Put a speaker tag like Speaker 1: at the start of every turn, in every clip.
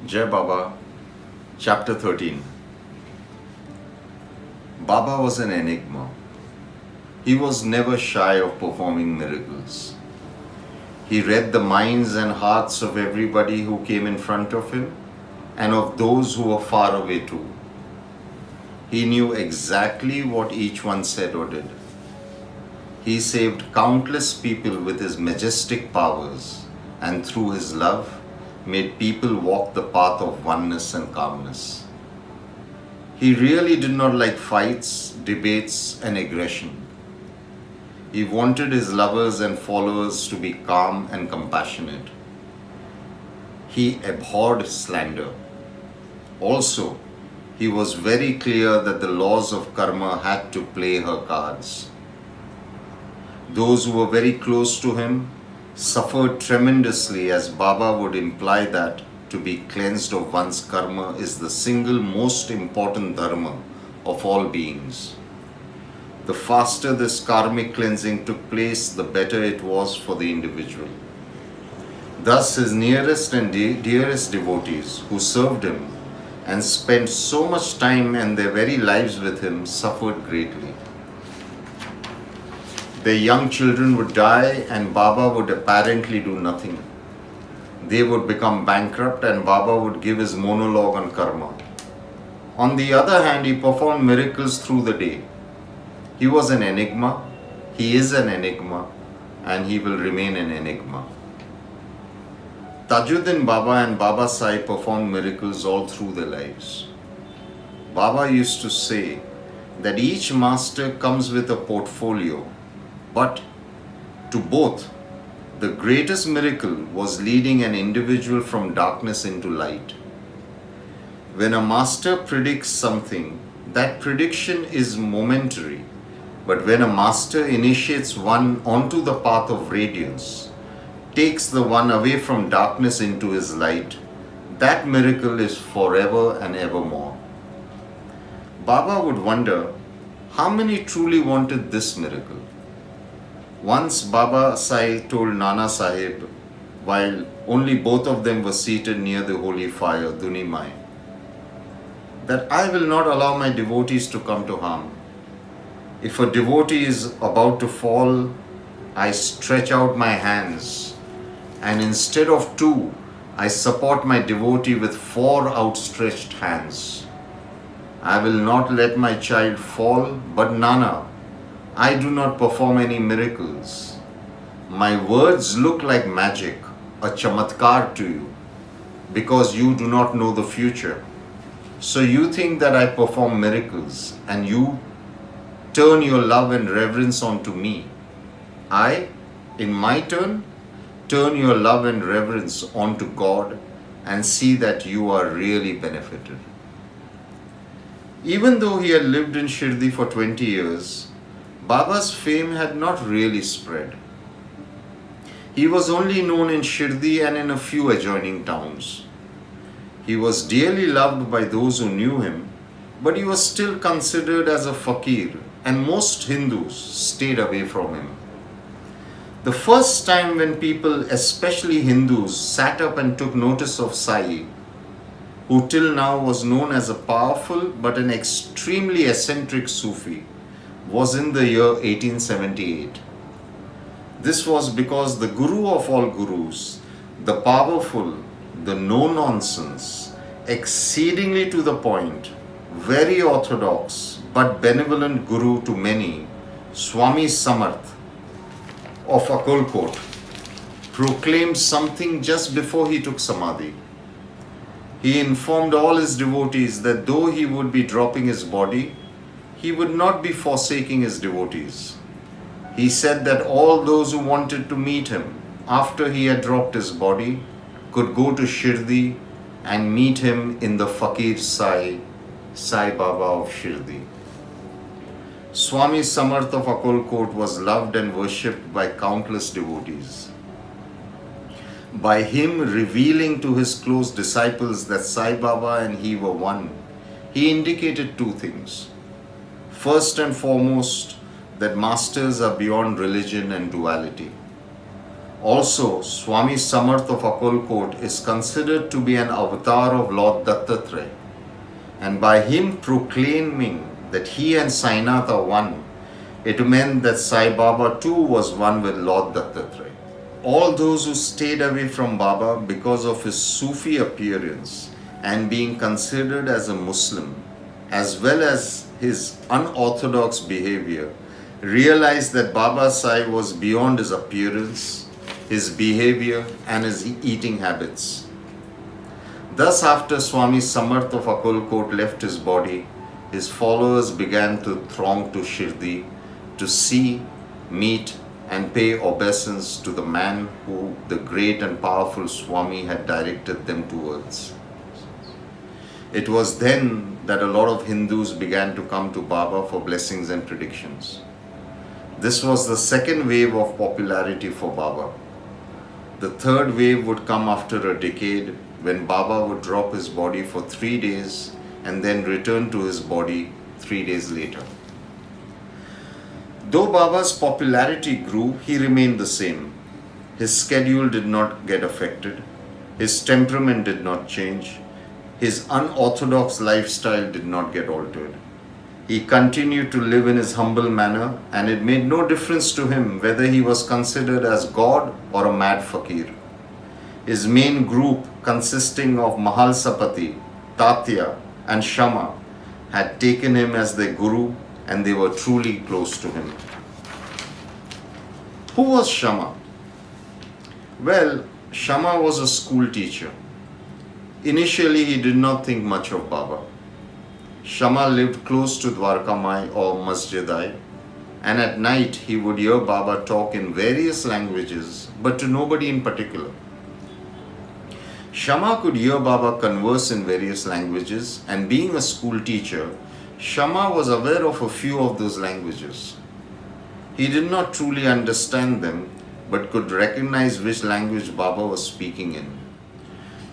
Speaker 1: Jai Baba, Chapter 13. Baba was an enigma. He was never shy of performing miracles. He read the minds and hearts of everybody who came in front of him and of those who were far away too. He knew exactly what each one said or did. He saved countless people with his majestic powers, and through his love made people walk the path of oneness and calmness. He really did not like fights, debates, and aggression. He wanted his lovers and followers to be calm and compassionate. He abhorred slander. Also, he was very clear that the laws of karma had to play her cards. Those who were very close to him suffered tremendously, as Baba would imply that to be cleansed of one's karma is the single most important dharma of all beings. The faster this karmic cleansing took place, the better it was for the individual. Thus, his nearest and dearest devotees who served him and spent so much time and their very lives with him suffered greatly. Their young children would die and Baba would apparently do nothing. They would become bankrupt and Baba would give his monologue on karma. On the other hand, he performed miracles through the day. He was an enigma, he is an enigma, and he will remain an enigma. Tajuddin Baba and Baba Sai performed miracles all through their lives. Baba used to say that each master comes with a portfolio, but to both, the greatest miracle was leading an individual from darkness into light. When a master predicts something, that prediction is momentary. But when a master initiates one onto the path of radiance, takes the one away from darkness into his light, that miracle is forever and evermore. Baba would wonder how many truly wanted this miracle. Once Baba Sai told Nana Sahib, while only both of them were seated near the holy fire, Dunimai, that I will not allow my devotees to come to harm. If a devotee is about to fall, I stretch out my hands, and instead of two, I support my devotee with 4 outstretched hands. I will not let my child fall, but Nana, I do not perform any miracles. My words look like magic, a chamatkar to you, because you do not know the future. So you think that I perform miracles, and you turn your love and reverence onto me. I, in my turn, turn your love and reverence onto God and see that you are really benefited. Even though he had lived in Shirdi for 20 years, Baba's fame had not really spread. He was only known in Shirdi and in a few adjoining towns. He was dearly loved by those who knew him, but he was still considered as a fakir, and most Hindus stayed away from him. The first time when people, especially Hindus, sat up and took notice of Sai, who till now was known as a powerful but an extremely eccentric Sufi, was in the year 1878. This was because the Guru of all Gurus, the powerful, the no-nonsense, exceedingly to the point, very orthodox but benevolent Guru to many, Swami Samarth of Akolkot, proclaimed something just before he took Samadhi. He informed all his devotees that though he would be dropping his body, he would not be forsaking his devotees. He said that all those who wanted to meet him after he had dropped his body could go to Shirdi and meet him in the Fakir Sai, Sai Baba of Shirdi. Swami Samarth of Akolkot was loved and worshipped by countless devotees. By him revealing to his close disciples that Sai Baba and he were one, he indicated 2 things. First and foremost, that masters are beyond religion and duality. Also, Swami Samarth of Akolkot is considered to be an avatar of Lord Dattatreya, and by him proclaiming that he and Sainath are one, it meant that Sai Baba too was one with Lord Dattatreya. All those who stayed away from Baba because of his Sufi appearance and being considered as a Muslim, as well as his unorthodox behavior, realized that Baba Sai was beyond his appearance, his behavior, and his eating habits. Thus, after Swami Samarth of Akolkot left his body, his followers began to throng to Shirdi to see, meet, and pay obeisance to the man who the great and powerful Swami had directed them towards. It was then that a lot of Hindus began to come to Baba for blessings and predictions. This was the second wave of popularity for Baba. The third wave would come after a decade, when Baba would drop his body for 3 days and then return to his body 3 days later. Though Baba's popularity grew, he remained the same. His schedule did not get affected. His temperament did not change. His unorthodox lifestyle did not get altered. He continued to live in his humble manner, and it made no difference to him whether he was considered as God or a mad fakir. His main group, consisting of Mahalsapati, Tatya, and Shama, had taken him as their guru, and they were truly close to him. Who was Shama? Well, Shama was a school teacher. Initially, he did not think much of Baba. Shama lived close to Dwarkamai or Masjidai, and at night he would hear Baba talk in various languages, but to nobody in particular. Shama could hear Baba converse in various languages, and being a school teacher, Shama was aware of a few of those languages. He did not truly understand them, but could recognize which language Baba was speaking in.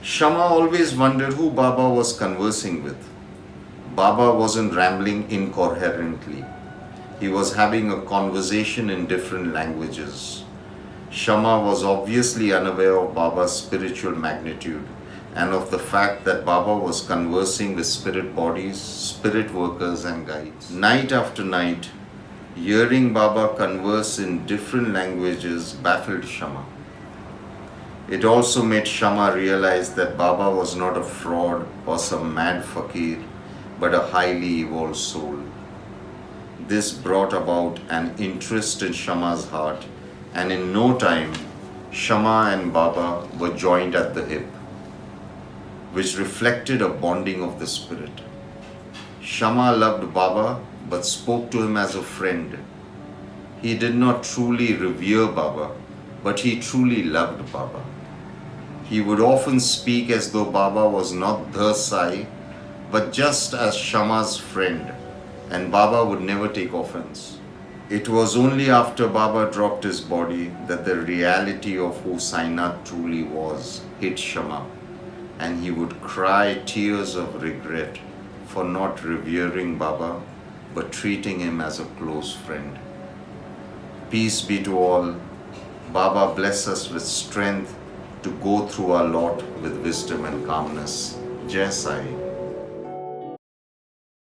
Speaker 1: Shama always wondered who Baba was conversing with. Baba wasn't rambling incoherently. He was having a conversation in different languages. Shama was obviously unaware of Baba's spiritual magnitude and of the fact that Baba was conversing with spirit bodies, spirit workers, and guides. Night after night, hearing Baba converse in different languages baffled Shama. It also made Shama realize that Baba was not a fraud or some mad fakir, but a highly evolved soul. This brought about an interest in Shama's heart, and in no time, Shama and Baba were joined at the hip, which reflected a bonding of the spirit. Shama loved Baba but spoke to him as a friend. He did not truly revere Baba, but he truly loved Baba. He would often speak as though Baba was not the Sai, but just as Shama's friend, and Baba would never take offense. It was only after Baba dropped his body that the reality of who Sainath truly was hit Shama, and he would cry tears of regret for not revering Baba but treating him as a close friend. Peace be to all. Baba bless us with strength to go through our lot with wisdom and calmness. Jai Sai.